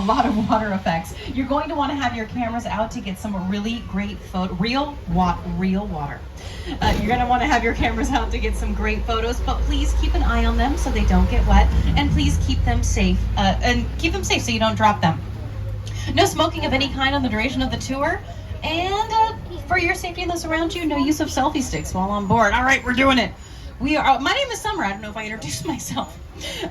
lot of water effects. You're going to want to have your cameras out to get some really great real water. You're going to want to have your cameras out to get some great photos, but please keep an eye on them so they don't get wet, and please keep them safe, so you don't drop them. No smoking of any kind on the duration of the tour, and for your safety and those around you, no use of selfie sticks while on board. All right, we're doing it. My name is Summer. I don't know if I introduced myself,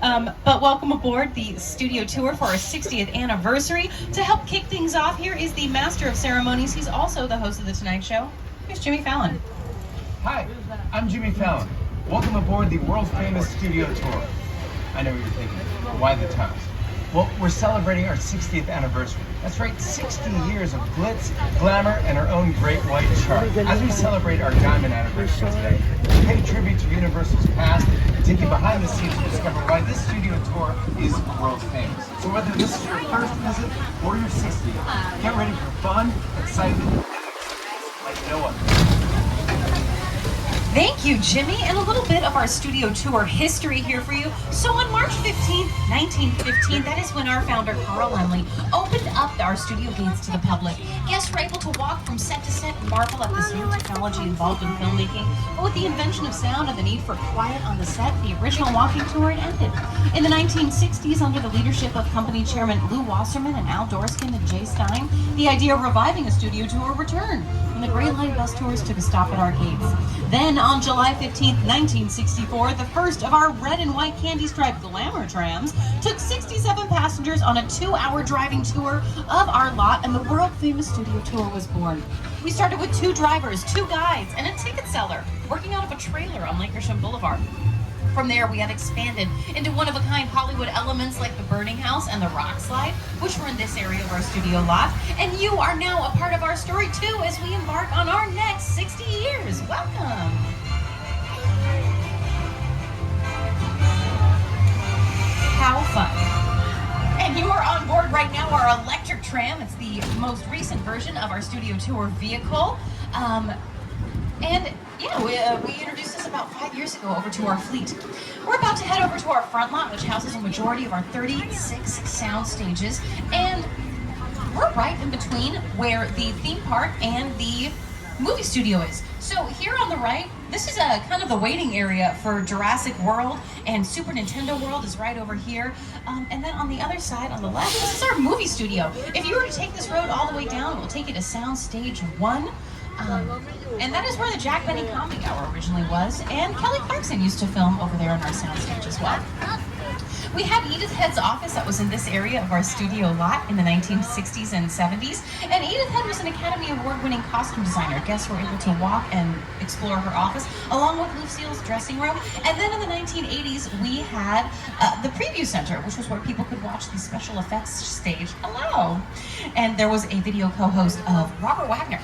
but welcome aboard the studio tour for our 60th anniversary. To help kick things off, here is the master of ceremonies. He's also the host of The Tonight Show. Here's Jimmy Fallon. Hi, I'm Jimmy Fallon. Welcome aboard the world famous studio tour. I know what you're thinking. Why the towns? Well, we're celebrating our 60th anniversary. That's right, 60 years of glitz, glamour, and our own great white shark. As we celebrate our diamond anniversary today, we pay tribute to Universal's past and take you behind the scenes to discover why this studio tour is world famous. So whether this is your first visit or your 60th, get ready for fun, excitement, and like no other. Thank you, Jimmy, and a little bit of our studio tour history here for you. So on March 15th, 1915, that is when our founder, Carl Laemmle, opened up our studio gates to the public. Guests were able to walk from set to set and marvel at this new technology involved in filmmaking. But with the invention of sound and the need for quiet on the set, the original walking tour had ended. In the 1960s, under the leadership of company chairman Lou Wasserman and Al Dorskin and Jay Stein, the idea of reviving a studio tour returned when the Gray Line bus tours took a stop at our gates. Then on July 15th, 1964, the first of our red and white candy striped glamour trams took 67 passengers on a 2-hour driving tour of our lot, and the world famous studio tour was born. We started with 2 drivers, 2 guides, and a ticket seller working out of a trailer on Lake Grisham Boulevard. From there, we have expanded into one-of-a-kind Hollywood elements like the Burning House and the Rock Slide, which were in this area of our studio lot. And you are now a part of our story, too, as we embark on our next 60 years. Welcome. How fun. And you are on board right now our electric tram. It's the most recent version of our studio tour vehicle. We introduced this about 5 years ago over to our fleet. We're about to head over to our front lot, which houses a majority of our 36 sound stages, and we're right in between where the theme park and the movie studio is. So here on the right, this is a kind of the waiting area for Jurassic World, and Super Nintendo World is right over here. And then on the other side, on the left, this is our movie studio. If you were to take this road all the way down, it will take you to Sound Stage 1. And that is where the Jack Benny Comedy Hour originally was, and Kelly Clarkson used to film over there on our soundstage as well. We had Edith Head's office that was in this area of our studio lot in the 1960s and 70s, and Edith Head was an Academy Award-winning costume designer. Guests were able to walk and explore her office, along with Lucille's dressing room. And then in the 1980s, we had the Preview Center, which was where people could watch the special effects stage. Hello! And there was a video co-host of Robert Wagner.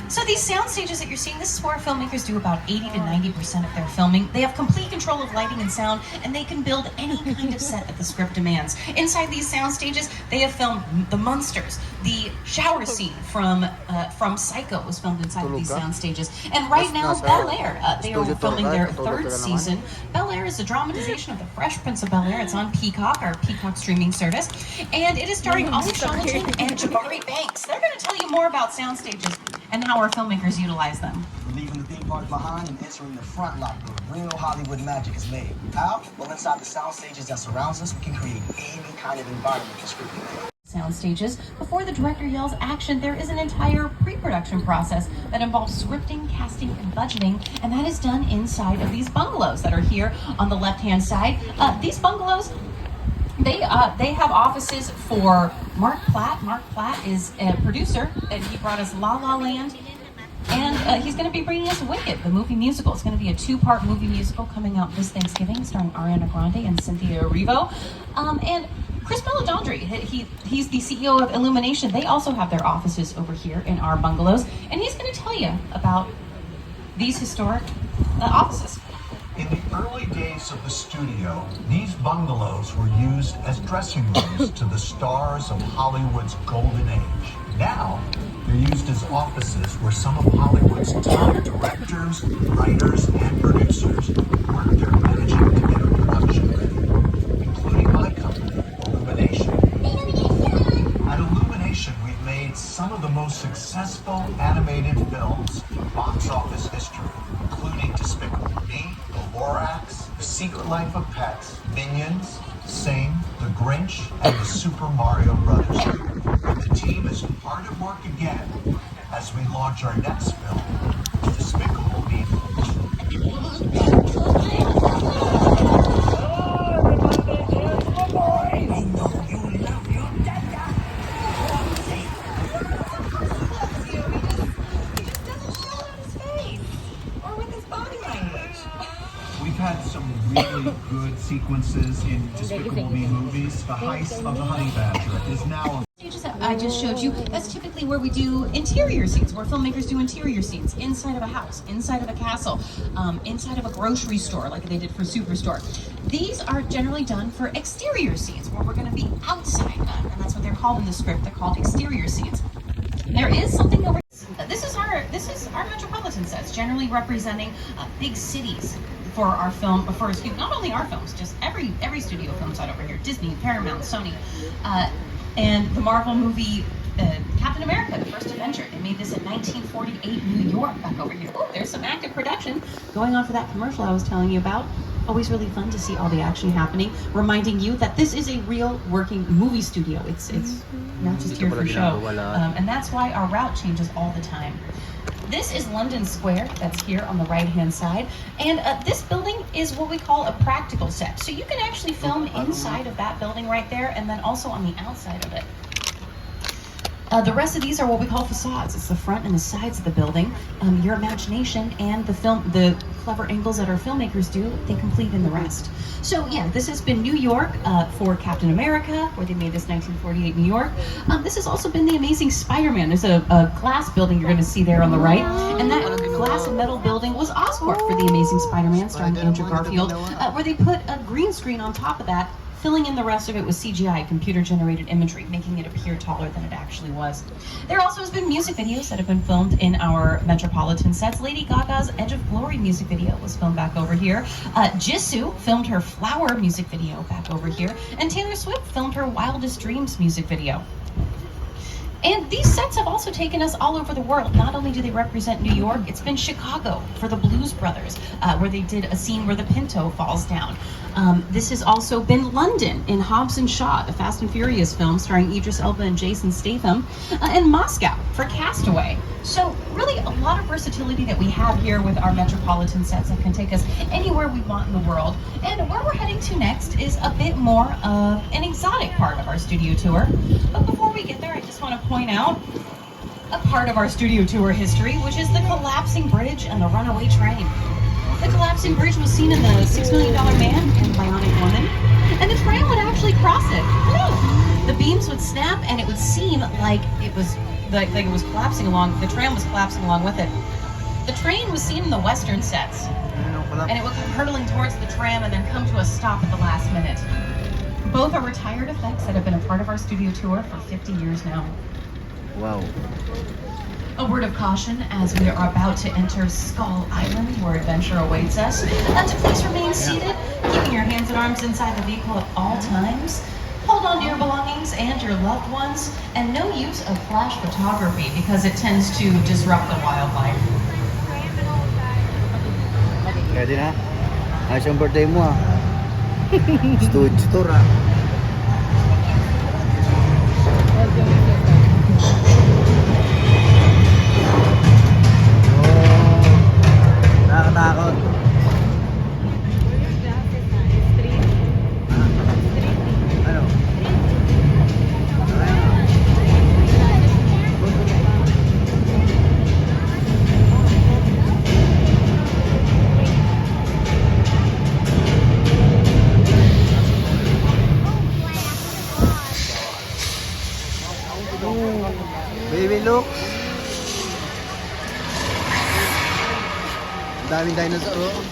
So these sound stages that you're seeing, this is where filmmakers do about 80 to 90% of their filming. They have complete control of lighting and sound, and they can build any kind of set that the script demands. Inside these sound stages, they have filmed The Munsters. The shower scene from Psycho was filmed inside of these sound stages. And right now, Bel Air, they are filming their 3rd season. Bel Air is a dramatization of The Fresh Prince of Bel Air. It's on Peacock, our Peacock streaming service. And it is starring Ollie Shackleton and Jabari Banks. They're going to tell you more about sound stages and how our filmmakers utilize them. We're leaving the theme park behind and entering the front lot where real Hollywood magic is made. How? Well, inside the sound stages that surrounds us, we can create any kind of environment for scripting. Sound stages. Before the director yells action, there is an entire pre-production process that involves scripting, casting, and budgeting, and that is done inside of these bungalows that are here on the left-hand side. These bungalows, they have offices for Mark Platt. Mark Platt is a producer, and he brought us La La Land, and he's going to be bringing us Wicked, the movie musical. It's going to be a 2-part movie musical coming out this Thanksgiving, starring Ariana Grande and Cynthia Erivo. And Chris Meledandri, he's the CEO of Illumination. They also have their offices over here in our bungalows, and he's going to tell you about these historic offices. In the early days of the studio, these bungalows were used as dressing rooms to the stars of Hollywood's golden age. Now, they're used as offices where some of Hollywood's top directors, writers, and producers work their magic to get a production ready, including my company, Illumination. office history, including Despicable Me, The Lorax, The Secret Life of Pets, Minions, Sing, The Grinch, and the Super Mario Brothers movie. The team is hard at work again as we launch our next film, Despicable Me. We've had some really good sequences in Despicable Me movies. The heist of the Honey Badger is now Stages that I just showed you, that's typically where we do interior scenes, where filmmakers do interior scenes inside of a house, inside of a castle, inside of a grocery store like they did for Superstore. These are generally done for exterior scenes where we're going to be outside, and that's what they're called in the script. They're called exterior scenes. There is something over. This is our metropolitan sets, generally representing big cities for our film, for not only our films, just every studio film site over here, Disney, Paramount, Sony. And the Marvel movie Captain America, the first Avenger. They made this in 1948 New York, back over here. Oh, there's some active production going on for that commercial I was telling you about. Always really fun to see all the action happening, reminding you that this is a real working movie studio. It's not just here for show. And that's why our route changes all the time. This is London Square, that's here on the right-hand side. And this building is what we call a practical set. So you can actually film inside of that building right there, and then also on the outside of it. The rest of these are what we call facades. It's the front and the sides of the building. Your imagination and the clever angles that our filmmakers do, they complete in the rest. So yeah, this has been New York for Captain America, where they made this 1948 New York. This has also been The Amazing Spider-Man. There's a glass building you're going to see there on the right. And that glass and metal building was Oscorp for The Amazing Spider-Man, starring Andrew Garfield, where they put a green screen on top of that, filling in the rest of it with CGI, computer-generated imagery, making it appear taller than it actually was. There also has been music videos that have been filmed in our metropolitan sets. Lady Gaga's Edge of Glory music video was filmed back over here. Jisoo filmed her Flower music video back over here. And Taylor Swift filmed her Wildest Dreams music video. And these sets have also taken us all over the world. Not only do they represent New York, it's been Chicago for the Blues Brothers, where they did a scene where the Pinto falls down. This has also been London in Hobbs and Shaw, the Fast and Furious film starring Idris Elba and Jason Statham, and Moscow for Castaway. So really a lot of versatility that we have here with our metropolitan sets that can take us anywhere we want in the world. And where we're heading to next is a bit more of an exotic part of our studio tour. But before we get there, I just want to point out a part of our studio tour history, which is the collapsing bridge and the runaway train. The collapsing bridge was seen in the $6 Million Man and Bionic Woman, and the train would actually cross it. Hello. The beams would snap, and it would seem like it was collapsing along. The tram was collapsing along with it. The train was seen in the Western sets, and it would come hurtling towards the tram and then come to a stop at the last minute. Both are retired effects that have been a part of our studio tour for 50 years now. Wow. A word of caution as we are about to enter Skull Island, where adventure awaits us. To please remain seated, keeping your hands and arms inside the vehicle at all times. Hold on to your belongings and your loved ones, and no use of flash photography because it tends to disrupt the wildlife. Ready na? Ayos yung birthday mo ah. Studio ah. Nakakatakot. Ano? Baby, look. Daming dinosaur, oh.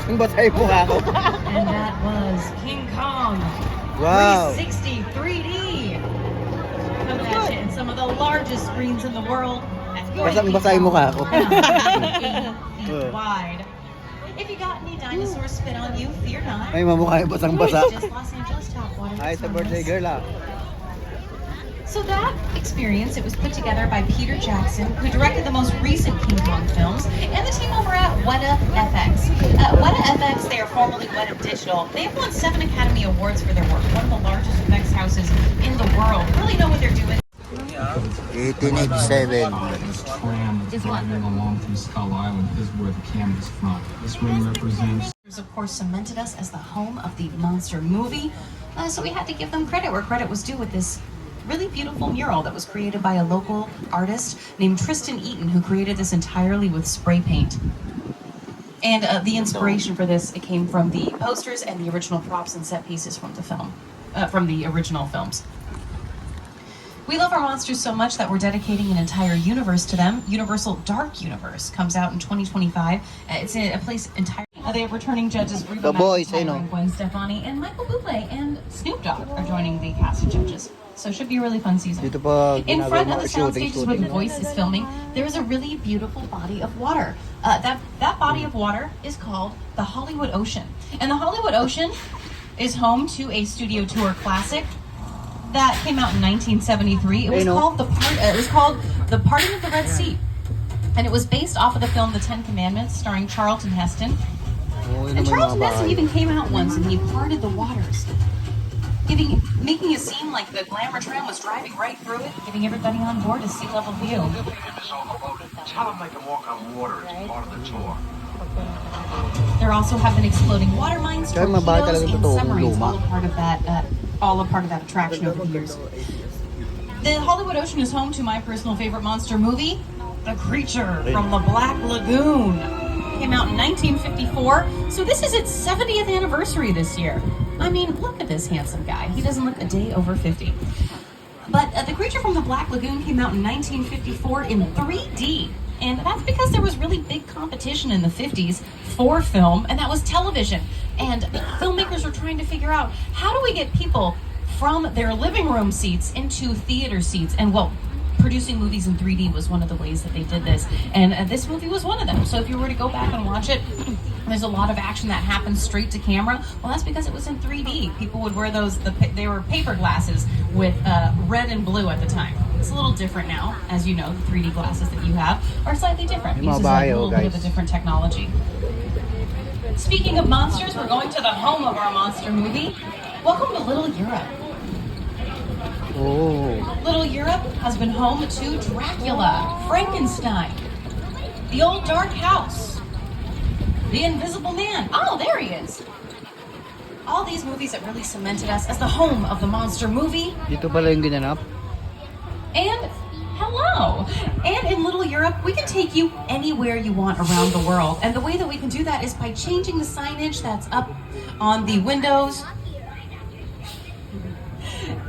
Ang basay mo ako. And that was King Kong Wow. 360 3D. Coming at you in some of the largest screens in the world. That's going to be Basang-basay mo ka ako. 8 feet wide. If you got any dinosaurs spit on you, fear not. Ay, mamukha yung basang-basa. Just Los Angeles top water. Ay, sa birthday girl ah. So that experience, it was put together by Peter Jackson, who directed the most recent King Kong films, and the team over at Weta FX. Weta FX, they are formerly Weta Digital. They've won 7 Academy Awards for their work, one of the largest effects houses in the world. Really know what they're doing. 1887. This tram that's driving along through Skull Island is where the camera's from. This ring represents Of course, cemented us as the home of the monster movie, so we had to give them credit where credit was due with this really beautiful mural that was created by a local artist named Tristan Eaton, who created this entirely with spray paint. And the inspiration for this, it came from the posters and the original props and set pieces from the film, from the original films. We love our monsters so much that we're dedicating an entire universe to them. Universal Dark Universe comes out in 2025. It's a place entirely. They have returning judges Reba The boys, McEntire I know. and Gwen Stefani, and Michael Bublé and Snoop Dogg are joining the cast of judges. So it should be a really fun season. Dito pa In ginagawa front mo of the sound stages where The Voice is filming, there is a really beautiful body of water. That body of water is called the Hollywood Ocean, and the Hollywood Ocean is home to a studio tour classic that came out in 1973. It was called The Parting of the Red Sea, and it was based off of the film The Ten Commandments, starring Charlton Heston. Oo, yun And naman Charlton mga Heston bahay. even came out once and he parted the waters, making it seem like the glamour tram was driving right through it, giving everybody on board a sea level view. Tell them they can walk on water as part of the tour. There also have been exploding water mines, Kaya mabahay torpedoes, talaga and totoong submarines, luma. all a part of that attraction over the years. The Hollywood Ocean is home to my personal favorite monster movie, The Creature from the Black Lagoon. Came out in 1954, so this is its 70th anniversary this year. I mean, look at this handsome guy. He doesn't look a day over 50. But The Creature from the Black Lagoon came out in 1954 in 3D. And that's because there was really big competition in the 50s for film, and that was television. And filmmakers were trying to figure out, how do we get people from their living room seats into theater seats? And well, producing movies in 3D was one of the ways that they did this. And this movie was one of them. So if you were to go back and watch it, there's a lot of action that happens straight to camera. Well, that's because it was in 3D. People would wear they were paper glasses with red and blue at the time. It's a little different now, as you know, the 3D glasses that you have are slightly different. It Yung mga uses a bayo, little bit of a guys. different technology. Speaking of monsters, we're going to the home of our monster movie. Welcome to Little Europe. Oh. Little Europe has been home to Dracula, Frankenstein, The Old Dark House, The Invisible Man. Oh, there he is. All these movies that really cemented us as the home of the monster movie. Dito pala yung ginanap. And hello! And in Little Europe, we can take you anywhere you want around the world. And the way that we can do that is by changing the signage that's up on the windows,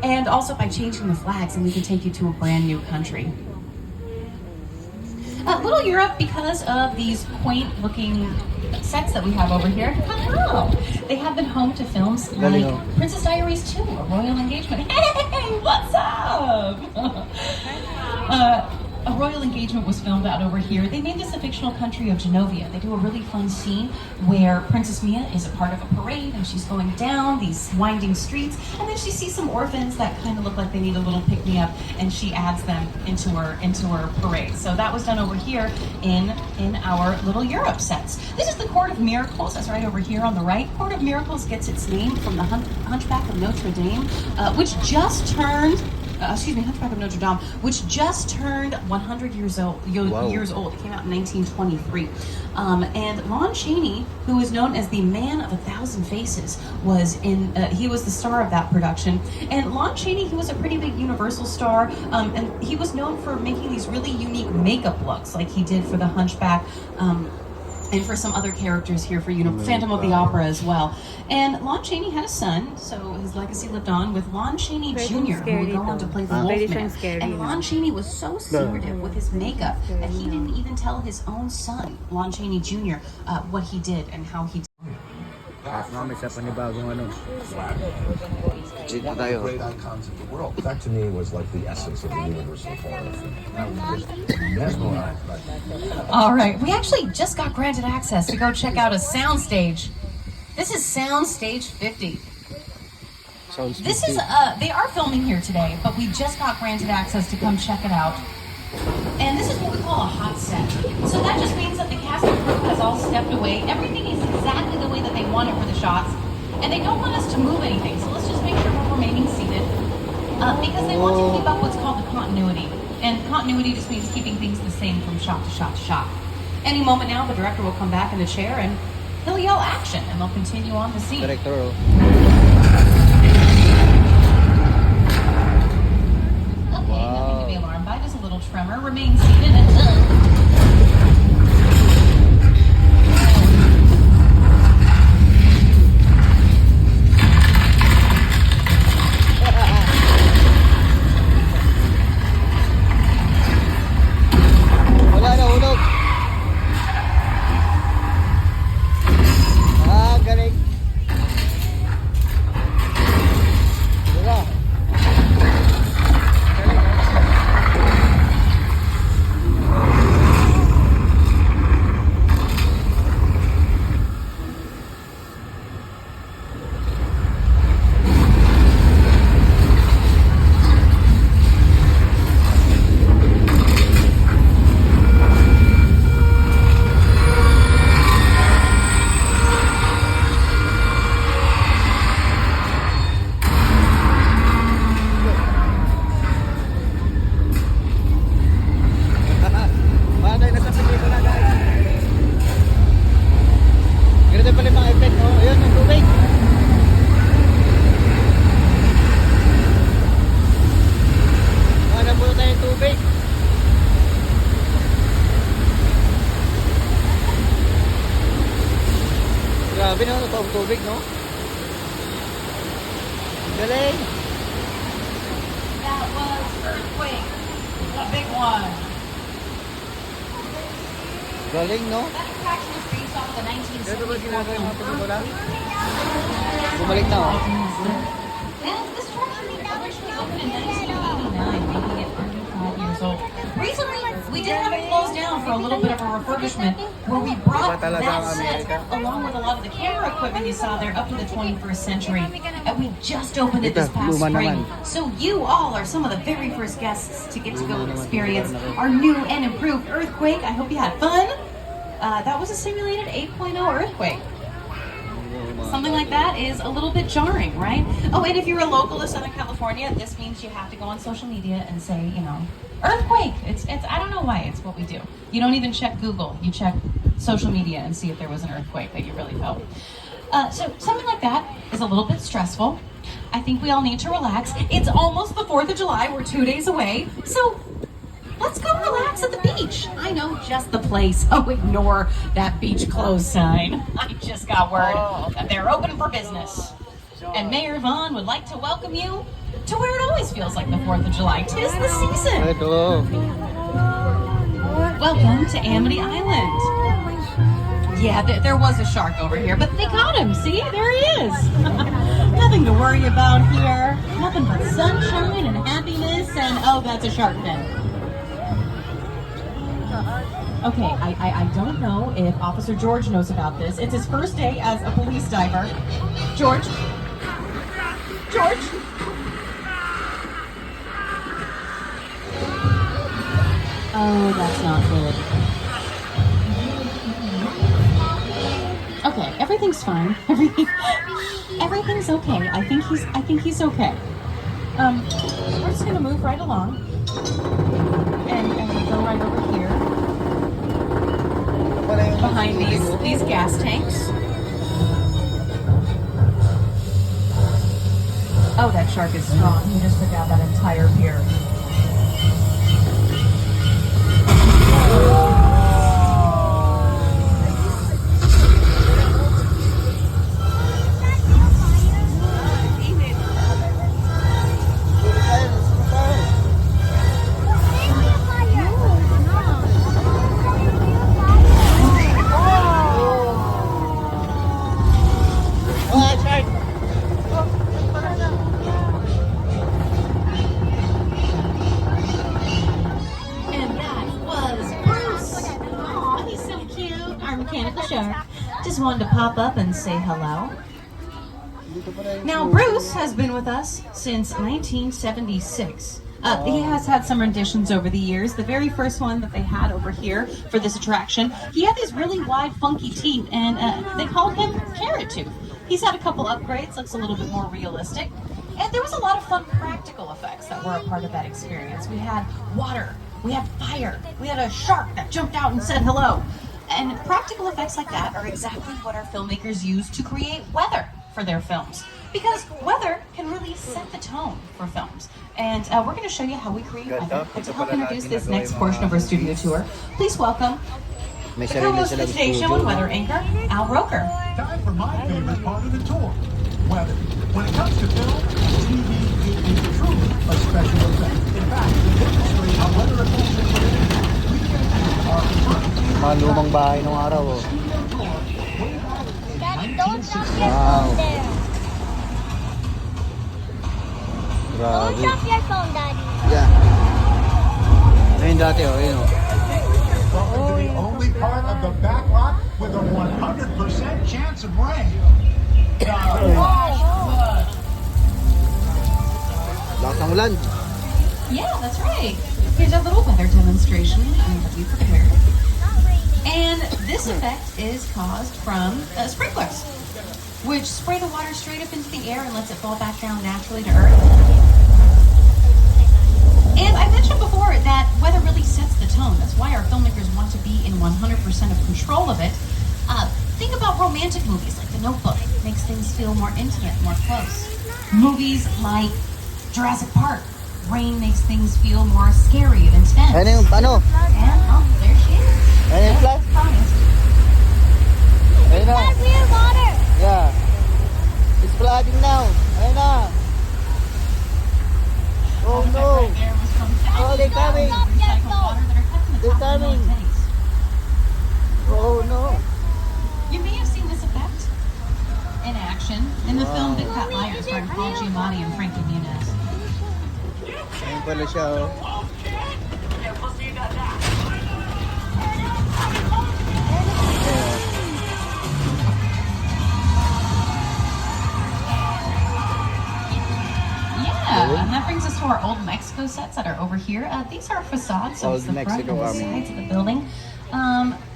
and also by changing the flags, and we can take you to a brand new country. Little Europe, because of these quaint-looking sets that we have over here, hello! They have been home to films like Galing, oh. Princess Diaries 2, A Royal Engagement. Hey, what's up? A Royal Engagement was filmed out over here. They made this a fictional country of Genovia. They do a really fun scene where Princess Mia is a part of a parade and she's going down these winding streets, and then she sees some orphans that kind of look like they need a little pick-me-up, and she adds them into her parade. So that was done over here in our Little Europe sets. This is the Court of Miracles. That's right over here on the right. Court of Miracles gets its name from the Hunchback of Notre Dame, which just turned. Hunchback of Notre Dame, which just turned 100 years old. Wow. It came out in 1923. And Lon Chaney, who is known as the Man of 1,000 Faces, he was the star of that production. And Lon Chaney, he was a pretty big Universal star, and he was known for making these really unique makeup looks, like he did for the Hunchback. And for some other characters here for Phantom of the Opera as well. And Lon Chaney had a son, so his legacy lived on with Lon Chaney Jr., who would go on to play the Wolfman. And Lon Chaney was so secretive with his makeup that he didn't even tell his own son, Lon Chaney Jr., what he did and how he did. At namin sa panibagong ano. Jeep na One of the tayo. great icons of the world. That to me was like the essence of the Universal horror film. I was just mesmerized by that. All right, we actually just got granted access to go check out a soundstage. This is Soundstage 50. This is they are filming here today, but we just got granted access to come check it out. And this is what we call a hot set. So that just means that the cast and crew has all stepped away. Everything is exactly the way that they want it for the shots. And they don't want us to move anything. So let's just make sure we're remaining seated. Because they want to keep up what's called the continuity. And continuity just means keeping things the same from shot to shot to shot. Any moment now, the director will come back in the chair and he'll yell action and they'll continue on the scene. Director. Okay, nothing to be alarmed by, just a little tremor. Remain seated and Wala na hulog. Galing. Wala. Paano yung nasa pelikula na guys? Ganito pala yung mga effect, no? Ayun, yung tubig. Napuno tayo yung tubig. Grabe no, totoong tubig, no? Galing! that was Earthquake, the big one. Galing, no? That attraction is based off of the 1974 Ganito ba ginagawa yung mga film pelikula? Earthquake. Bumalik na, oh. And this attraction originally opened in 1989, making it 35 years old. Recently, we did have it closed down for a little bit of a refurbishment, where we brought that set, along with a lot of the camera equipment you saw there, up to the 21st century. And we just opened it this past spring. So you all are some of the very first guests to get to go experience our new and improved Earthquake. I hope you had fun. That was a simulated 8.0 earthquake. Something like that is a little bit jarring, right? Oh, and if you're a local to Southern California, this means you have to go on social media and say, you know, earthquake. It's I don't know why, it's what we do. You don't even check Google, you check social media and see if there was an earthquake that you really felt. So something like that is a little bit stressful. I think we all need to relax. It's almost the 4th of July, we're 2 days away. So let's go relax at the beach. I know just the place. Oh, ignore that beach closed sign. I just got word that they're open for business. And Mayor Vaughn would like to welcome you to where it always feels like the 4th of July. 'Tis the season. Ito. Welcome to Amity Island. Yeah, there was a shark over here, but they got him. See, there he is. Nothing to worry about here. Nothing but sunshine and happiness. And oh, that's a shark fin. Okay, I don't know if Officer George knows about this. It's his first day as a police diver. George? George? Oh, that's not good. Okay, everything's fine. Everything's okay. I think he's okay. We're just gonna move right along and go right over here behind these gas tanks. Oh, that shark is strong. He just took out that entire pier. Mechanical Shark. Just wanted to pop up and say hello. Now, Bruce has been with us since 1976. He has had some renditions over the years. The very first one that they had over here for this attraction, he had these really wide, funky teeth, and they called him Carrot Tooth. He's had a couple upgrades, looks a little bit more realistic. And there was a lot of fun practical effects that were a part of that experience. We had water, we had fire, we had a shark that jumped out and said hello. And practical effects like that are exactly what our filmmakers use to create weather for their films. Because weather can really set the tone for films. And we're going to show you how we create weather. And to help introduce this next portion of our studio tour, please welcome the co-host of the Today Show and weather anchor, Al Roker. Time for my favorite part of the tour, weather. When it comes to film and TV, it is truly a special event. In fact, to demonstrate how weather affects the we can do our first Malumang bahay nung araw, oh. Daddy, don't drop your Wow. phone there. Don't Grabe. drop your phone, Daddy. Yeah. Ayun dati, oh. Ayun, oh. Welcome to the only part of the back lot with a 100% chance of rain. The flash flood. Lakas ng ulan. Yeah, that's right. Here's a little weather demonstration that we prepared. And this effect is caused from sprinklers, which spray the water straight up into the air and lets it fall back down naturally to Earth. And I mentioned before that weather really sets the tone. That's why our filmmakers want to be in 100% of control of it. Think about romantic movies like The Notebook. It makes things feel more intimate, more close. Movies like Jurassic Park. Rain makes things feel more scary and intense. Ayun yung, ano? And, oh, there she is. Ayun yung flash. Promised. Ayun na. Dad, we have water. Yeah. It's flooding now. Ayun na. Oh no. Right there was from Oh, they're coming. recycled water that are kept in the They're top of the coming. tanks. Oh no. You may have seen this effect in action in the film Big Fat Liars, starring Paul Giamatti and Frankie Muniz. Ayun pala siya, oh. Yeah, and that brings us to our Old Mexico sets that are over here. These are facades, so Old it's the front Mexico and the Army. sides of the building.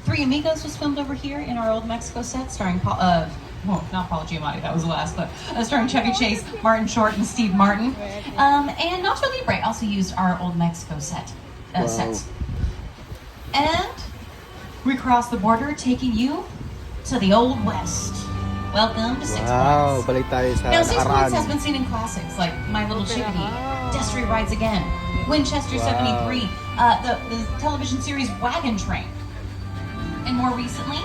Three Amigos was filmed over here in our Old Mexico set, starring Paul, well, not Paul Giamatti, that was the last clip, starring Chevy Chase, Martin Short, and Steve Martin. And Nacho Libre also used our Old Mexico sets. And we cross the border, taking you to the Old West. Welcome to Six Wow, Flags. balik tayo sa Now, Six Flags has nakaraan. been seen in classics like My Little Chickadee, Destry Rides Again, Winchester 73, the television series Wagon Train, and more recently,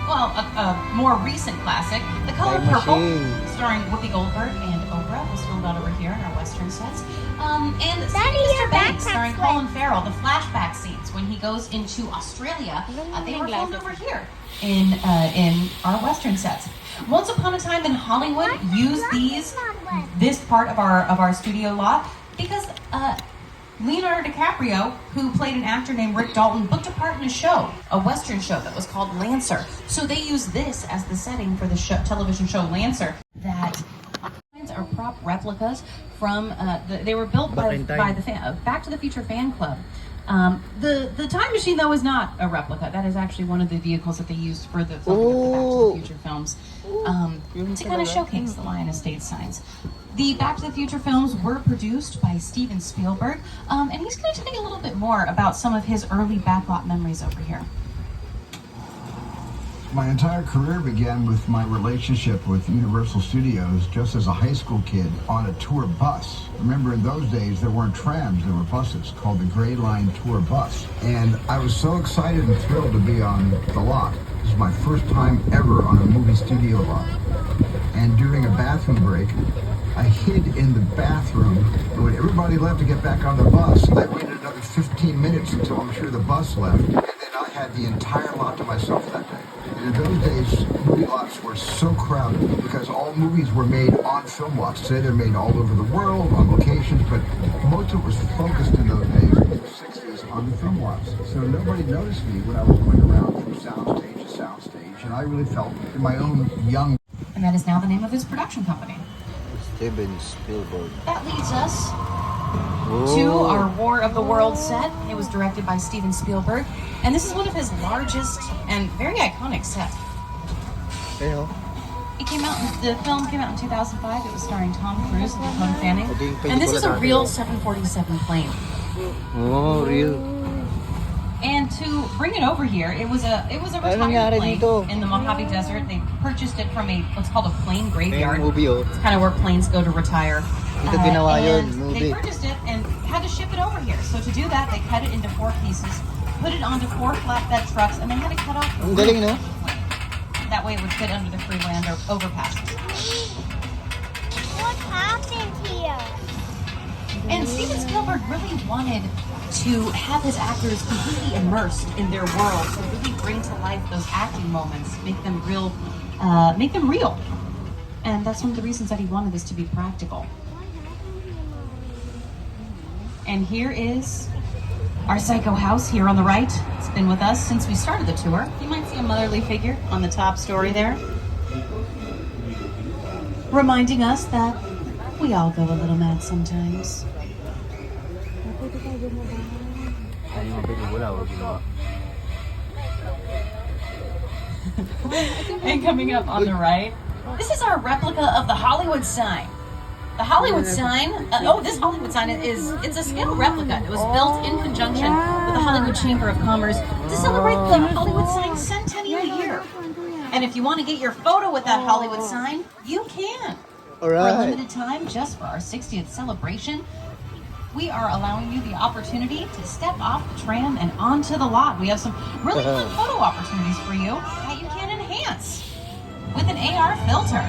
well, a more recent classic, The Color Time Purple, Machine. starring Whoopi Goldberg and Oprah, was filmed out over here in our Western sets. And Daddy, Mr. your Banks, backpack's starring wet. Colin Farrell, the flashback scenes when he goes into Australia, they were filmed over here in our Western sets. Once Upon a Time in Hollywood used this part of our studio lot because Leonardo DiCaprio, who played an actor named Rick Dalton, booked a part in a show, a Western show that was called Lancer. So they used this as the setting for the television show Lancer. That are prop replicas from they were built by the Back to the Future fan club. The time machine though is not a replica. That is actually one of the vehicles that they used for the filming of the Back to the Future films to kind of showcase the Lion Estate signs. The Back to the Future films were produced by Steven Spielberg, and he's going to tell you a little bit more about some of his early backlot memories over here. My entire career began with my relationship with Universal Studios just as a high school kid on a tour bus. Remember, in those days, there weren't trams, there were buses called the Gray Line Tour Bus. And I was so excited and thrilled to be on the lot. This was my first time ever on a movie studio lot. And during a bathroom break, I hid in the bathroom, and when everybody left to get back on the bus, I waited another 15 minutes until I'm sure the bus left, and then I had the entire lot to myself that day. And in those days, movie lots were so crowded because all movies were made on film lots. Today they're made all over the world, on locations, but most of it was focused in those days, in the 60s, on the film was. So nobody noticed me when I was going around from soundstage to soundstage, and I really felt in my own young. And that is now the name of his production company. Steven Spielberg. That leads us Oh. to our War of the Worlds set. It was directed by Steven Spielberg, and this is one of his largest and very iconic sets. Ayun, oh. The film came out in 2005. It was starring Tom Cruise and Dakota Fanning. Ito yung And this is a pelikula real natin. 747 plane. Oh, real. And to bring it over here, it was a retired nangyari plane dito? in the Mojave Desert. They purchased it from what's called a plane graveyard. Ayun, movie, oh. It's kind of where planes go to retire. Ito ginawa yun, and movie. they purchased it and had to ship it over here. So to do that, they cut it into 4 pieces, put it onto 4 flatbed trucks, and they had to cut off the Ang galing, no? That way it would fit under the freeway under overpasses. What happened here? And Steven Spielberg really wanted to have his actors completely immersed in their world, to really bring to life those acting moments, make them real. And that's one of the reasons that he wanted this to be practical. And here is our Psycho house here on the right. It's been with us since we started the tour. You might see a motherly figure on the top story there, reminding us that we all go a little mad sometimes. Ayun yung pelikula, oh, ginawa. And coming up on the right, this is our replica of the Hollywood sign. The Hollywood sign, this Hollywood sign it's a scale replica. It was built in conjunction with the Hollywood Chamber of Commerce to celebrate the Hollywood sign centennial year. And if you want to get your photo with that Hollywood sign, you can. For a Alright. limited time, just for our 60th celebration, we are allowing you the opportunity to step off the tram and onto the lot. We have some really fun photo opportunities for you that you can enhance with an AR filter.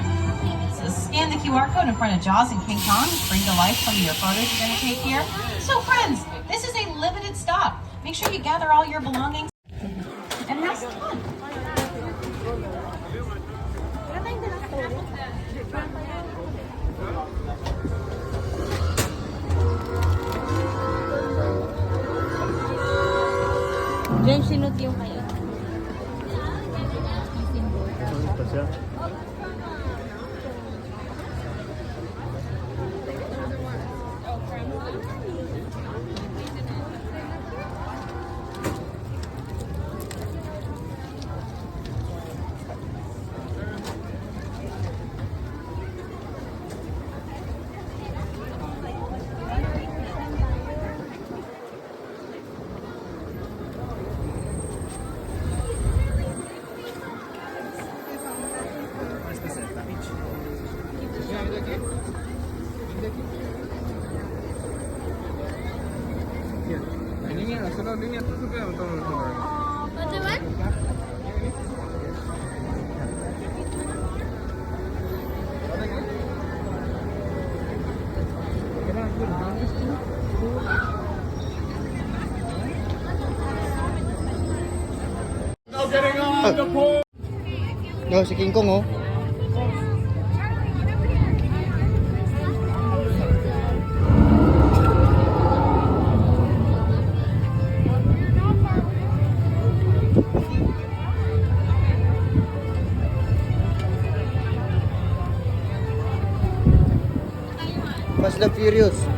So scan the QR code in front of Jaws and King Kong, bring to life some of your photos you're going to take here. So friends, this is a limited stop. Make sure you gather all your belongings and have some fun. Diyan sinot yung kayo. What the what? No, si King Kong, oh. Fast and Furious.